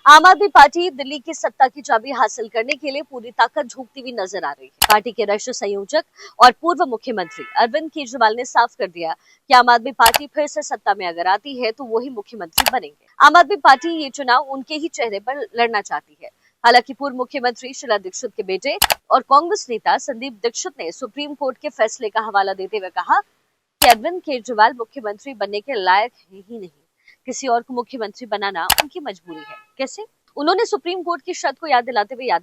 आम आदमी पार्टी दिल्ली की सत्ता की चाबी हासिल करने के लिए पूरी ताकत झोंकती हुई नजर आ रही है। पार्टी के राष्ट्रीय संयोजक और पूर्व मुख्यमंत्री अरविंद केजरीवाल ने साफ कर दिया कि आम आदमी पार्टी फिर से सत्ता में अगर आती है तो वही मुख्यमंत्री बनेंगे। आम आदमी पार्टी ये चुनाव उनके ही चेहरे पर लड़ना चाहती है। हालांकि पूर्व मुख्यमंत्री शीला दीक्षित के बेटे और कांग्रेस नेता संदीप दीक्षित ने सुप्रीम कोर्ट के फैसले का हवाला देते हुए कहा कि अरविंद केजरीवाल मुख्यमंत्री बनने के लायक है ही नहीं, किसी और को मुख्यमंत्री बनाना उनकी मजबूरी है। कैसे? उन्होंने सुप्रीम कोर्ट की शर्त को याद दिलाते हुए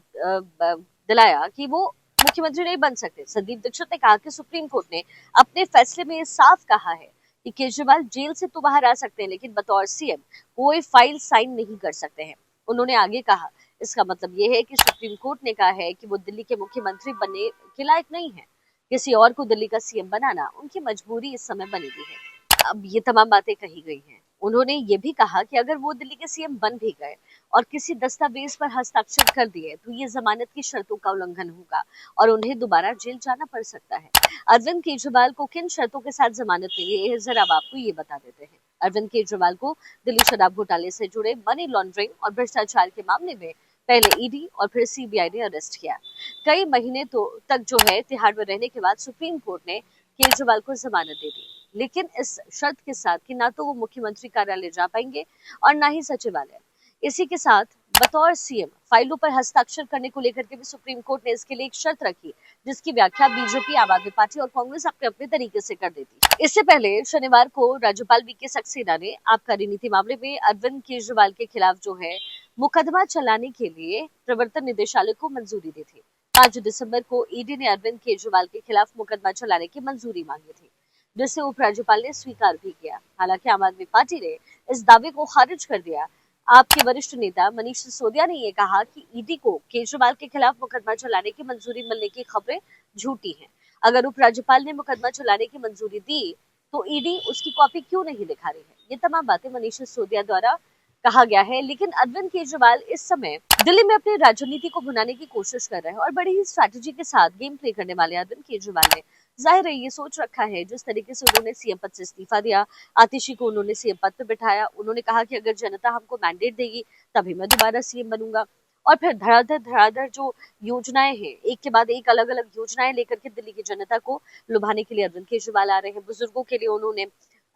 दिलाया कि वो मुख्यमंत्री नहीं बन सकते। संदीप दीक्षित ने कहा कि सुप्रीम कोर्ट ने अपने फैसले में साफ कहा है कि केजरीवाल जेल से तो बाहर आ सकते हैं, लेकिन बतौर सीएम कोई फाइल साइन नहीं कर सकते हैं। उन्होंने आगे कहा, इसका मतलब ये है कि सुप्रीम कोर्ट ने कहा है कि वो दिल्ली के मुख्यमंत्री बनने के लायक नहीं है, किसी और को दिल्ली का सीएम बनाना उनकी मजबूरी इस समय बनी हुई है। अब ये तमाम बातें कही गई हैं। उन्होंने ये भी कहा कि अगर वो दिल्ली के सीएम बन भी गए और किसी दस्तावेज पर हस्ताक्षर कर दिए तो ये जमानत की शर्तों का उल्लंघन होगा और उन्हें दोबारा जेल जाना पड़ सकता है। अरविंद केजरीवाल को किन शर्तों के साथ जमानत मिली है, जरा आपको ये बता देते हैं। अरविंद केजरीवाल को दिल्ली शराब घोटाले से जुड़े मनी लॉन्ड्रिंग और भ्रष्टाचार के मामले में पहले ईडी और फिर सीबीआई ने अरेस्ट किया। कई महीने तक जो है तिहाड़ में रहने के बाद सुप्रीम कोर्ट ने केजरीवाल को जमानत दे दी, लेकिन इस शर्त के साथ कि ना तो वो मुख्यमंत्री कार्यालय जा पाएंगे और ना ही सचिवालय। इसी के साथ बतौर सीएम फाइलों पर हस्ताक्षर करने को लेकर के भी सुप्रीम कोर्ट ने इसके लिए एक शर्त रखी, जिसकी व्याख्या बीजेपी, आम आदमी पार्टी और कांग्रेस अपने अपने तरीके से कर देती। इससे पहले शनिवार को राज्यपाल वीके सक्सेना ने आबकारी नीति मामले में अरविंद केजरीवाल के खिलाफ जो है मुकदमा चलाने के लिए प्रवर्तन निदेशालय को मंजूरी दी थी। 5 दिसंबर को ईडी ने अरविंद केजरीवाल के खिलाफ मुकदमा चलाने की मंजूरी मांगी थी, जिसे उपराज्यपाल ने स्वीकार भी किया। हालांकि आम आदमी पार्टी ने इस दावे को खारिज कर दिया। आपके वरिष्ठ नेता मनीष सिसोदिया ने यह कहा कि ईडी को केजरीवाल के खिलाफ मुकदमा चलाने की मंजूरी मिलने की खबरें झूठी हैं। अगर उपराज्यपाल ने मुकदमा चलाने की मंजूरी दी तो ईडी उसकी कॉपी क्यों नहीं दिखा रही है? ये तमाम बातें मनीष सिसोदिया द्वारा कहा गया है। लेकिन अरविंद केजरीवाल इस समय दिल्ली में अपनी राजनीति को भुनाने की कोशिश कर रहे हैं और बड़ी ही स्ट्रैटेजी के साथ गेम प्ले करने वाले अरविंद केजरीवाल ने जाहिर है ये सोच रखा है, जिस तरीके से उन्होंने सीएम पद से इस्तीफा दिया, आतिशी को उन्होंने सीएम पद पर बिठाया। उन्होंने कहा कि अगर जनता हमको मैंडेट देगी तभी मैं दोबारा सीएम बनूंगा। और फिर धड़ाधड़ जो योजनाएं हैं, एक के बाद एक अलग अलग योजनाएं लेकर के दिल्ली की जनता को लुभाने के लिए अरविंद केजरीवाल आ रहे हैं। बुजुर्गों के लिए उन्होंने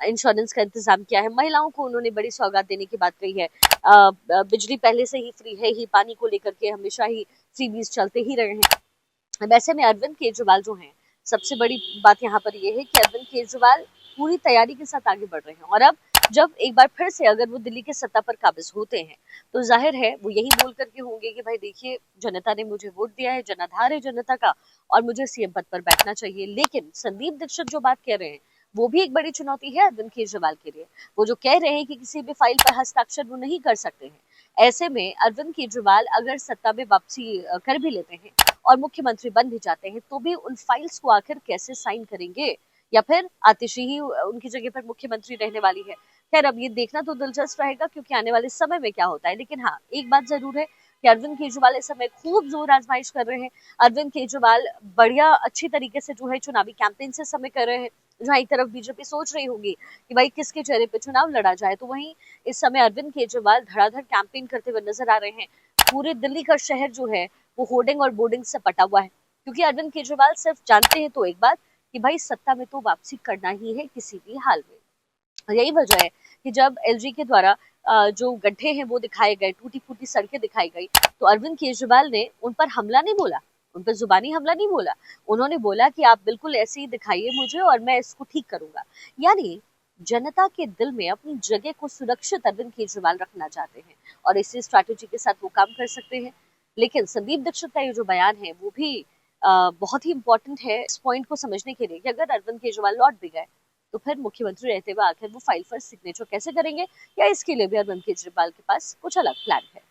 इंश्योरेंस का इंतजाम किया है, महिलाओं को उन्होंने बड़ी सौगात देने की बात कही है। बिजली पहले से ही फ्री है ही, पानी को लेकर के हमेशा ही फ्रीबीज चलते ही रहे हैं। वैसे में अरविंद केजरीवाल जो हैं, सबसे बड़ी बात यहाँ पर यह है कि अरविंद केजरीवाल पूरी तैयारी के साथ आगे बढ़ रहे हैं और अब जब एक बार फिर से अगर वो दिल्ली के सत्ता पर काबिज होते हैं तो जाहिर है वो यही बोल करके होंगे कि भाई देखिए, जनता ने मुझे वोट दिया है, जनाधार है जनता का और मुझे सीएम पद पर बैठना चाहिए। लेकिन संदीप दीक्षित जो बात कह रहे हैं वो भी एक बड़ी चुनौती है अरविंद केजरीवाल के लिए। वो जो कह रहे हैं कि किसी भी फाइल पर हस्ताक्षर वो नहीं कर सकते हैं। ऐसे में अरविंद केजरीवाल अगर सत्ता में वापसी कर भी लेते हैं और मुख्यमंत्री बन भी जाते हैं तो भी उन फाइल्स को आखिर कैसे साइन करेंगे, या फिर आतिशी ही उनकी जगह पर मुख्यमंत्री रहने वाली है। खैर, अब ये देखना तो दिलचस्प रहेगा क्योंकि आने वाले समय में क्या होता है। लेकिन हाँ, एक बात जरूर है कि अरविंद केजरीवाल इस समय खूब जोर आजमाइश कर रहे हैं। अरविंद केजरीवाल बढ़िया अच्छी तरीके से जो है चुनावी कैंपेन से समय कर रहे हैं। जहाँ एक तरफ बीजेपी सोच रही होगी कि भाई किसके चेहरे पे चुनाव लड़ा जाए, तो वहीं इस समय अरविंद केजरीवाल धड़ाधड़ कैंपेन करते हुए नजर आ रहे हैं। पूरे दिल्ली का शहर जो है वो होर्डिंग और बोर्डिंग से पटा हुआ है, क्योंकि अरविंद केजरीवाल सिर्फ जानते हैं तो एक बात कि भाई सत्ता में तो वापसी करना ही है किसी भी हाल में। और यही वजह है कि जब एलजी के द्वारा जो गड्ढे हैं वो दिखाए गए, टूटी फूटी सड़कें दिखाई गई, तो अरविंद केजरीवाल ने उन पर हमला नहीं बोला, उन पर जुबानी हमला नहीं बोला। उन्होंने बोला कि आप बिल्कुल ऐसे ही दिखाइए मुझे और मैं इसको ठीक करूंगा। यानी जनता के दिल में अपनी जगह को सुरक्षित अरविंद केजरीवाल रखना चाहते हैं और इसी स्ट्रैटेजी के साथ वो काम कर सकते हैं। लेकिन संदीप दीक्षित का ये जो बयान है वो भी बहुत ही इंपॉर्टेंट है इस पॉइंट को समझने के लिए कि अगर अरविंद केजरीवाल लौट भी गए तो फिर मुख्यमंत्री रहते हुए आखिर वो फाइल पर सिग्नेचर कैसे करेंगे, या इसके लिए भी अरविंद केजरीवाल के पास कुछ अलग प्लान है।